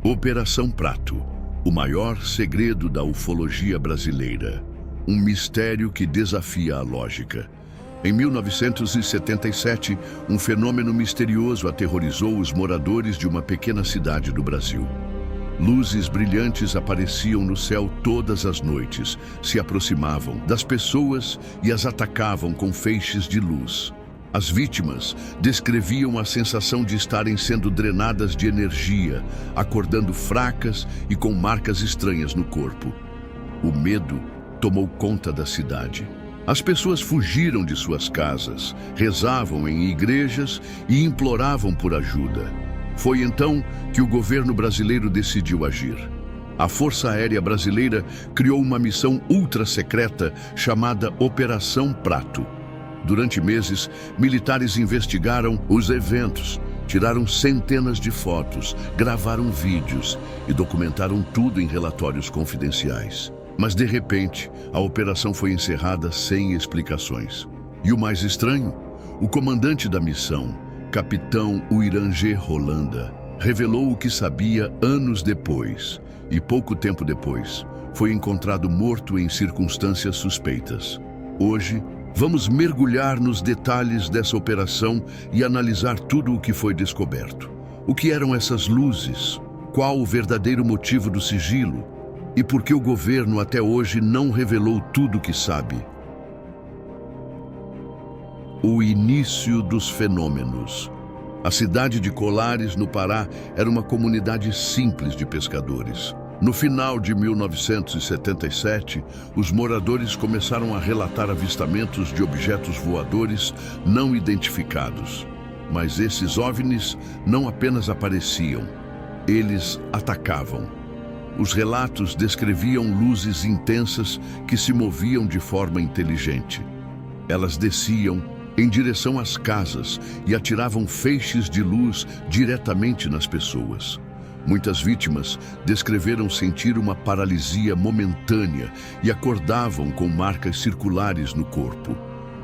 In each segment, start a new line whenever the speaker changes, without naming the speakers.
Operação Prato, o maior segredo da ufologia brasileira. Um mistério que desafia a lógica. Em 1977, um fenômeno misterioso aterrorizou os moradores de uma pequena cidade do Brasil. Luzes brilhantes apareciam no céu todas as noites, se aproximavam das pessoas e as atacavam com feixes de luz. As vítimas descreviam a sensação de estarem sendo drenadas de energia, acordando fracas e com marcas estranhas no corpo. O medo tomou conta da cidade. As pessoas fugiram de suas casas, rezavam em igrejas e imploravam por ajuda. Foi então que o governo brasileiro decidiu agir. A Força Aérea Brasileira criou uma missão ultra-secreta chamada Operação Prato. Durante meses, militares investigaram os eventos, tiraram centenas de fotos, gravaram vídeos e documentaram tudo em relatórios confidenciais. Mas, de repente, a operação foi encerrada sem explicações. E o mais estranho, o comandante da missão, Capitão Uirangê Holanda, revelou o que sabia anos depois. E pouco tempo depois, foi encontrado morto em circunstâncias suspeitas. Hoje, vamos mergulhar nos detalhes dessa operação e analisar tudo o que foi descoberto. O que eram essas luzes? Qual o verdadeiro motivo do sigilo? E por que o governo até hoje não revelou tudo o que sabe? O início dos fenômenos. A cidade de Colares, no Pará, era uma comunidade simples de pescadores. No final de 1977, os moradores começaram a relatar avistamentos de objetos voadores não identificados. Mas esses OVNIs não apenas apareciam, eles atacavam. Os relatos descreviam luzes intensas que se moviam de forma inteligente. Elas desciam em direção às casas e atiravam feixes de luz diretamente nas pessoas. Muitas vítimas descreveram sentir uma paralisia momentânea e acordavam com marcas circulares no corpo.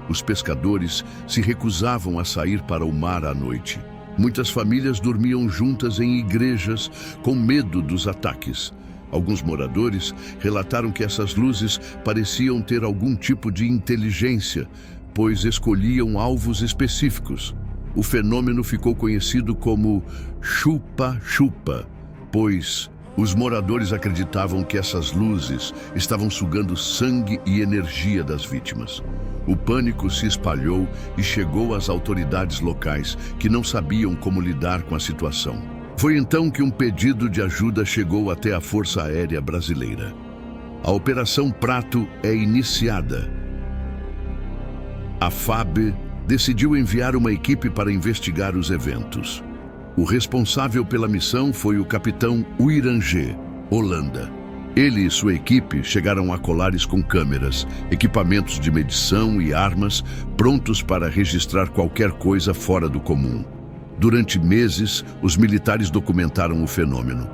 Os pescadores se recusavam a sair para o mar à noite. Muitas famílias dormiam juntas em igrejas com medo dos ataques. Alguns moradores relataram que essas luzes pareciam ter algum tipo de inteligência, pois escolhiam alvos específicos. O fenômeno ficou conhecido como chupa-chupa, pois os moradores acreditavam que essas luzes estavam sugando sangue e energia das vítimas. O pânico se espalhou e chegou às autoridades locais, que não sabiam como lidar com a situação. Foi então que um pedido de ajuda chegou até a Força Aérea Brasileira. A Operação Prato é iniciada. A FAB decidiu enviar uma equipe para investigar os eventos. O responsável pela missão foi o capitão Uirangê Holanda. Ele e sua equipe chegaram a Colares com câmeras, equipamentos de medição e armas prontos para registrar qualquer coisa fora do comum. Durante meses, os militares documentaram o fenômeno.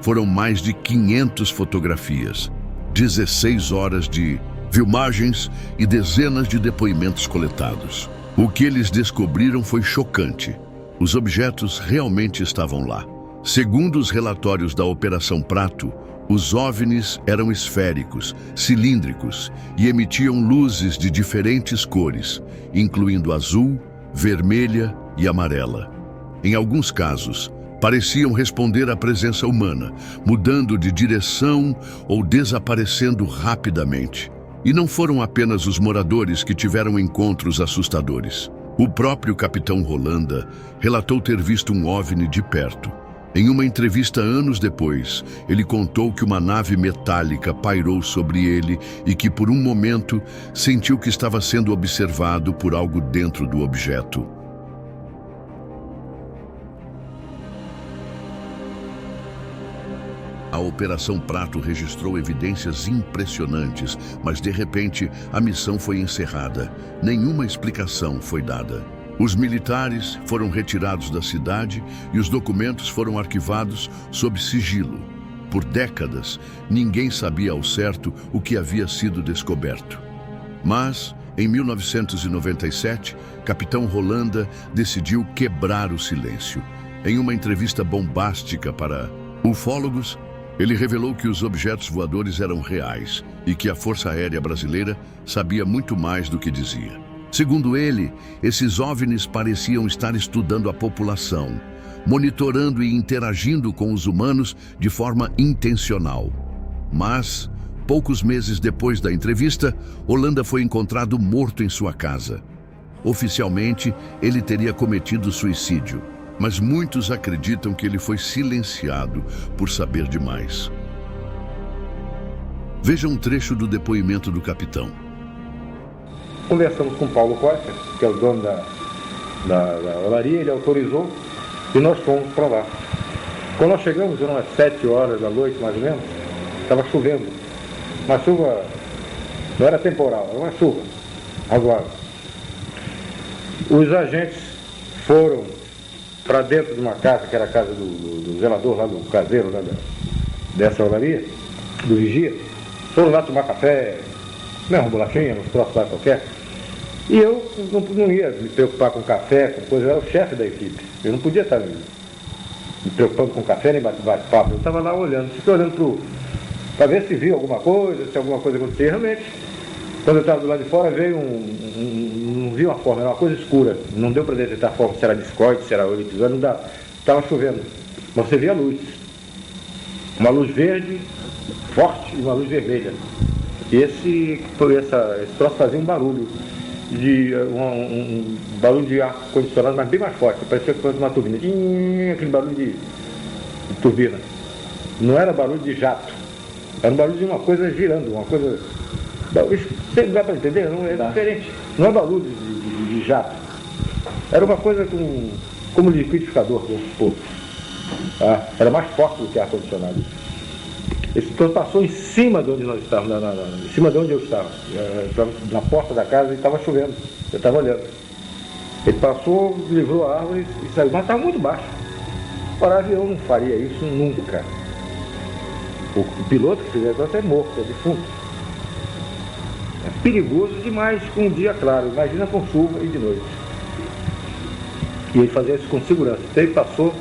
Foram mais de 500 fotografias, 16 horas de filmagens e dezenas de depoimentos coletados. O que eles descobriram foi chocante. Os objetos realmente estavam lá. Segundo os relatórios da Operação Prato, os OVNIs eram esféricos, cilíndricos e emitiam luzes de diferentes cores, incluindo azul, vermelha e amarela. Em alguns casos, pareciam responder à presença humana, mudando de direção ou desaparecendo rapidamente. E não foram apenas os moradores que tiveram encontros assustadores. O próprio capitão Holanda relatou ter visto um OVNI de perto. Em uma entrevista anos depois, ele contou que uma nave metálica pairou sobre ele e que, por um momento, sentiu que estava sendo observado por algo dentro do objeto. A Operação Prato registrou evidências impressionantes, mas de repente a missão foi encerrada. Nenhuma explicação foi dada. Os militares foram retirados da cidade e os documentos foram arquivados sob sigilo. Por décadas, ninguém sabia ao certo o que havia sido descoberto. Mas, em 1997, Capitão Holanda decidiu quebrar o silêncio. Em uma entrevista bombástica para Ufólogos, ele revelou que os objetos voadores eram reais e que a Força Aérea Brasileira sabia muito mais do que dizia. Segundo ele, esses OVNIs pareciam estar estudando a população, monitorando e interagindo com os humanos de forma intencional. Mas, poucos meses depois da entrevista, Holanda foi encontrado morto em sua casa. Oficialmente, ele teria cometido suicídio, mas muitos acreditam que ele foi silenciado por saber demais. Veja um trecho do depoimento do capitão.
Conversamos com Paulo Costa, que é o dono da olaria, ele autorizou e nós fomos para lá. Quando nós chegamos, eram umas 7 horas da noite, mais ou menos, estava chovendo. Uma chuva, não era temporal, era uma chuva razoável. Os agentes foram para dentro de uma casa, que era a casa do zelador, lá do caseiro, lá dessa olaria, do vigia. Foram lá tomar café, uma bolachinha, uns troços lá qualquer. E eu não ia me preocupar com café, com coisa, eu era o chefe da equipe. Eu não podia estar me preocupando com café nem bate-papo. Eu estava lá olhando, fiquei olhando para ver se via alguma coisa, se alguma coisa acontecia. Realmente, quando eu estava do lado de fora, veio não vi uma forma, era uma coisa escura. Não deu para detectar a forma, se era discoide, se era olho de não dá. Estava chovendo. Mas você via a luz. Uma luz verde, forte, e uma luz vermelha. E esse troço fazia um barulho. Um barulho de ar condicionado, mas bem mais forte, parecia que fosse uma turbina, aquele barulho de turbina. Não era barulho de jato, era um barulho de uma coisa girando, uma coisa. Você dá para entender? Não é diferente. Não é barulho de jato. Era uma coisa como liquidificador, era mais forte do que ar condicionado. Esse troço passou em cima de onde nós estávamos, em cima de onde eu estava. Eu estava na porta da casa e estava chovendo. Eu estava olhando. Ele passou, livrou a árvore e saiu, mas estava muito baixo. Ora, avião não faria isso nunca. O piloto que fizer isso é morto, é defunto. É perigoso demais com um dia claro. Imagina com chuva e de noite. E ele fazia isso com segurança. Então ele passou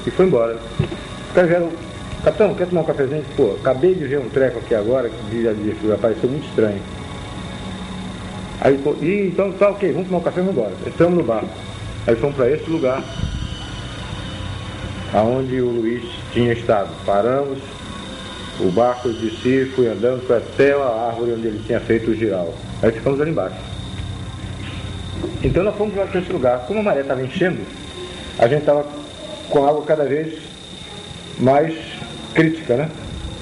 e foi embora. Os caras vieram. Capitão, quer tomar um cafezinho? Pô, acabei de ver um treco aqui agora que apareceu muito estranho. Aí, pô, então tá ok, vamos tomar um café e vamos embora. Entramos no barco. Aí fomos para esse lugar, aonde o Luiz tinha estado. Paramos, o barco desci, fui andando, foi até a árvore onde ele tinha feito o giral. Aí ficamos ali embaixo. Então nós fomos para esse lugar. Como a maré estava enchendo, a gente estava com a água cada vez mais crítica, né?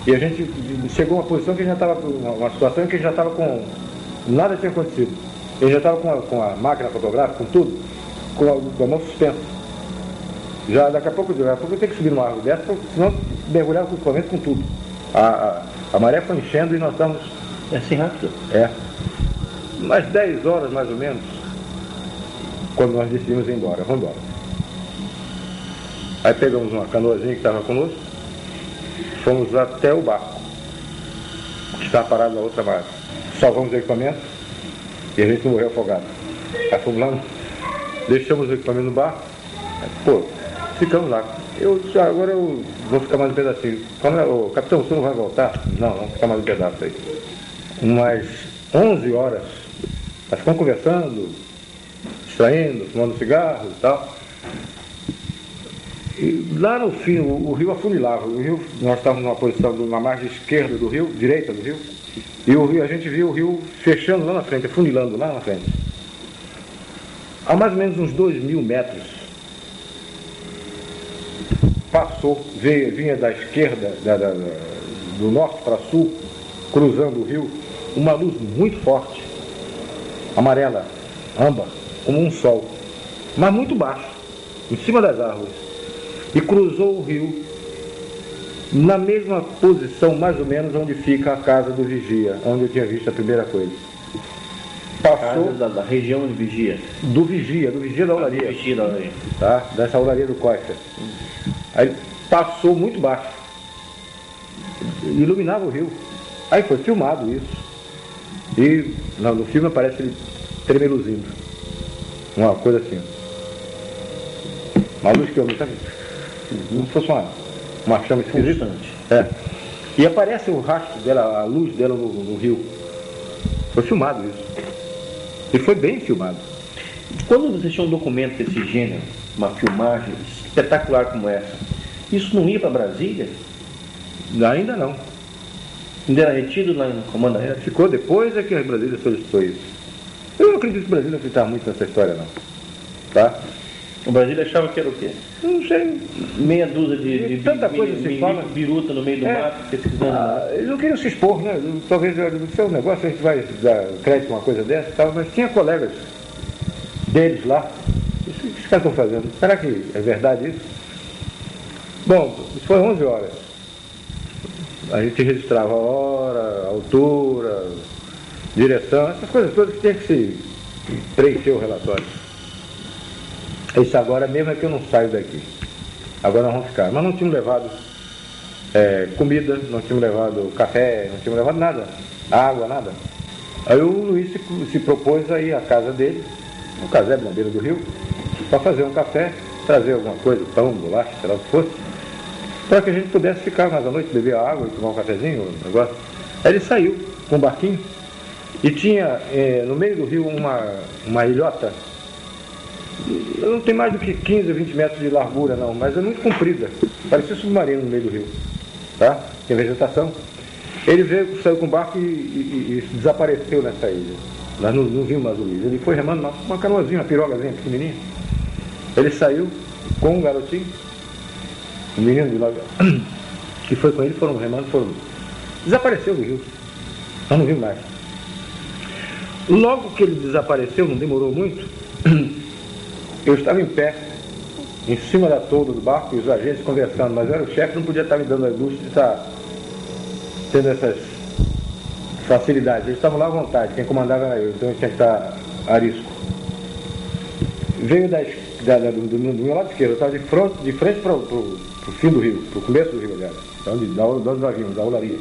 E a gente chegou a uma posição que a gente já estava, uma situação em que a gente já estava com... Nada tinha acontecido. A gente já estava com a máquina fotográfica, com tudo, com a mão suspensa. Já daqui a pouco eu tenho que subir numa árvore dessa, senão mergulhava com o equipamento com tudo. A maré foi enchendo e nós estamos...
É assim rápido?
É. Umas 10 horas mais ou menos, quando nós decidimos ir embora. Vamos embora. Aí pegamos uma canoazinha que estava conosco, fomos até o barco, que estava parado na outra margem. Salvamos o equipamento e a gente não morreu afogado. Aí fomos lá, deixamos o equipamento no barco, pô, ficamos lá. Eu disse, agora eu vou ficar mais um pedacinho. Ô, capitão, você não vai voltar? Não, vamos ficar mais um pedaço aí. Umas 11 horas, nós ficamos conversando, distraindo, fumando cigarro e tal. E lá no fim, o rio afunilava. Nós estávamos numa posição, na margem esquerda do rio, direita do rio, e a gente viu o rio fechando lá na frente, afunilando lá na frente. A mais ou menos uns 2.000 metros, passou, vinha da esquerda, do norte para sul, cruzando o rio, uma luz muito forte, amarela, âmbar, como um sol, mas muito baixo, em cima das árvores. E cruzou o rio na mesma posição, mais ou menos, onde fica a casa do vigia, onde eu tinha visto a primeira coisa. Passou
da região de vigia?
Do vigia da olaria.
Do vigia da olaria.
Tá? Dessa olaria do Costa. Aí passou muito baixo. Iluminava o rio. Aí foi filmado isso. E no filme aparece ele tremeluzindo. Uma coisa assim. Uma luz que eu não sabia. Não fosse uma chama esquisita.
Constante.
É. E aparece o rastro dela, a luz dela no rio. Foi filmado isso. E foi bem filmado.
Quando você tinha um documento desse gênero, uma filmagem espetacular como essa, isso não ia para Brasília?
Ainda não.
Ainda era retido lá no comando aéreo?
Ficou depois é que a Brasília solicitou isso. Eu não acredito que o Brasil não acreditava muito nessa história, não. Tá?
O Brasília achava que era o quê?
Não sei.
Meia dúzia de
Tanta coisa se fala.
biruta no meio do mato, pesquisando.
Eles não queriam se expor, né? Talvez no seu negócio a gente vai dar crédito a uma coisa dessa e tal, mas tinha colegas deles lá. Isso que os caras estão fazendo. Será que é verdade isso? Bom, isso foi 11 horas. A gente registrava a hora, a altura, direção, essas coisas todas que tinha que se preencher o relatório. Isso agora mesmo é que eu não saio daqui. Agora nós vamos ficar. Mas não tínhamos levado comida, não tínhamos levado café, não tínhamos levado nada, água, nada. Aí o Luiz se propôs a ir à casa dele, um casebre na beira do rio, para fazer um café, trazer alguma coisa, pão, bolacha, sei lá o que fosse, para que a gente pudesse ficar mais à noite, beber água e tomar um cafezinho, um negócio. Aí ele saiu com um barquinho e tinha no meio do rio uma ilhota. Não tem mais do que 15 ou 20 metros de largura não, mas é muito comprida, parecia submarino no meio do rio, tá? Tem vegetação. Ele veio, saiu com o barco e desapareceu nessa ilha. Nós não vimos mais o Luiz. Ele foi remando uma canoazinha, uma pirogazinha pequenininha. Ele saiu com um garotinho, um menino de lá, que foi com ele, foram remando, desapareceu do rio. Nós não vimos mais. Logo que ele desapareceu, não demorou muito, eu estava em pé, em cima da tolda do barco, e os agentes conversando, mas eu era o chefe, não podia estar me dando a luxo de estar tendo essas facilidades. Eles estavam lá à vontade, quem comandava era eu, então eu tinha que estar arisco. Veio do meu lado esquerdo, eu estava de frente para o fim do rio, para o começo do rio, aliás, de onde nós vimos, da olaria.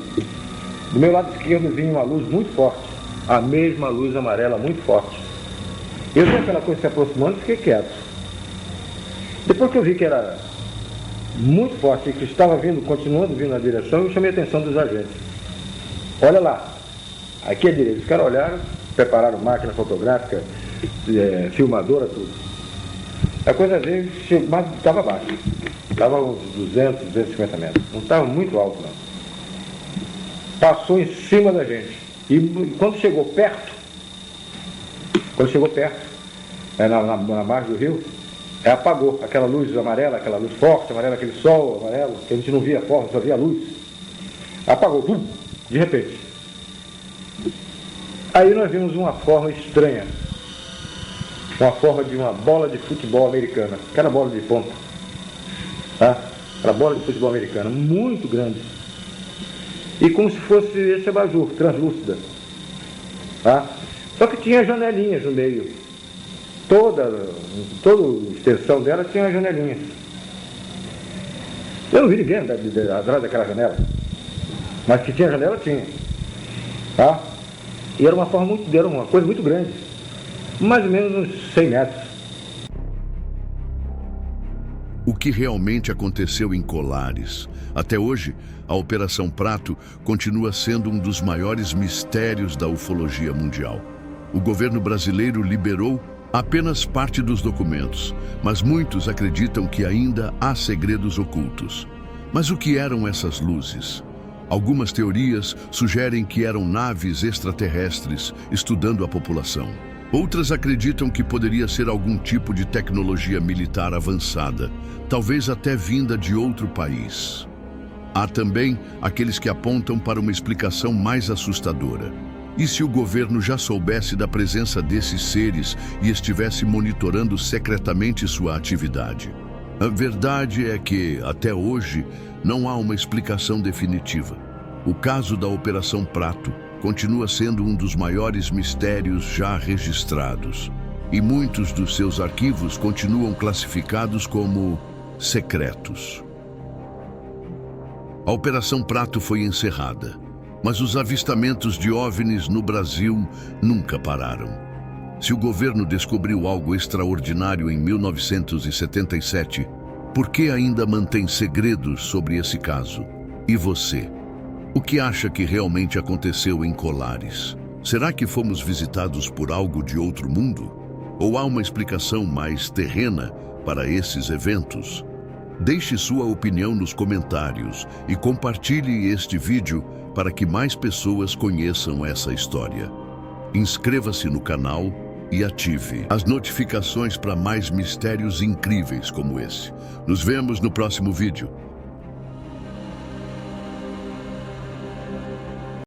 Do meu lado esquerdo vinha uma luz muito forte, a mesma luz amarela muito forte. Eu vi aquela coisa se aproximando e fiquei quieto. Depois que eu vi que era muito forte e que estava continuando vindo na direção, eu chamei a atenção dos agentes. Olha lá, aqui à direita. Os caras olharam, prepararam máquina fotográfica, filmadora, tudo. A coisa veio, mas estava baixo. Estava uns 200, 250 metros. Não estava muito alto, não. Passou em cima da gente. E quando chegou perto, na margem do rio, apagou aquela luz amarela, aquela luz forte, amarela, aquele sol amarelo, que a gente não via a forma, só via a luz. Apagou, de repente. Aí nós vimos uma forma estranha, uma forma de uma bola de futebol americana, aquela bola de ponta, tá? Aquela bola de futebol americana, muito grande, e como se fosse esse abajur, translúcida, tá? Só que tinha janelinhas no meio. Toda a extensão dela tinha janelinhas. Eu não vi ninguém atrás daquela janela. Mas que tinha janela, tinha. Tá? E era uma coisa muito grande. Mais ou menos uns 100 metros.
O que realmente aconteceu em Colares? Até hoje, a Operação Prato continua sendo um dos maiores mistérios da ufologia mundial. O governo brasileiro liberou apenas parte dos documentos, mas muitos acreditam que ainda há segredos ocultos. Mas o que eram essas luzes? Algumas teorias sugerem que eram naves extraterrestres estudando a população. Outras acreditam que poderia ser algum tipo de tecnologia militar avançada, talvez até vinda de outro país. Há também aqueles que apontam para uma explicação mais assustadora. E se o governo já soubesse da presença desses seres e estivesse monitorando secretamente sua atividade? A verdade é que, até hoje, não há uma explicação definitiva. O caso da Operação Prato continua sendo um dos maiores mistérios já registrados. E muitos dos seus arquivos continuam classificados como secretos. A Operação Prato foi encerrada. Mas os avistamentos de OVNIs no Brasil nunca pararam. Se o governo descobriu algo extraordinário em 1977, Por que ainda mantém segredos sobre esse caso? E você? O que acha que realmente aconteceu em Colares? Será que fomos visitados por algo de outro mundo? Ou há uma explicação mais terrena para esses eventos? Deixe sua opinião nos comentários e compartilhe este vídeo para que mais pessoas conheçam essa história. Inscreva-se no canal e ative as notificações para mais mistérios incríveis como esse. Nos vemos no próximo vídeo.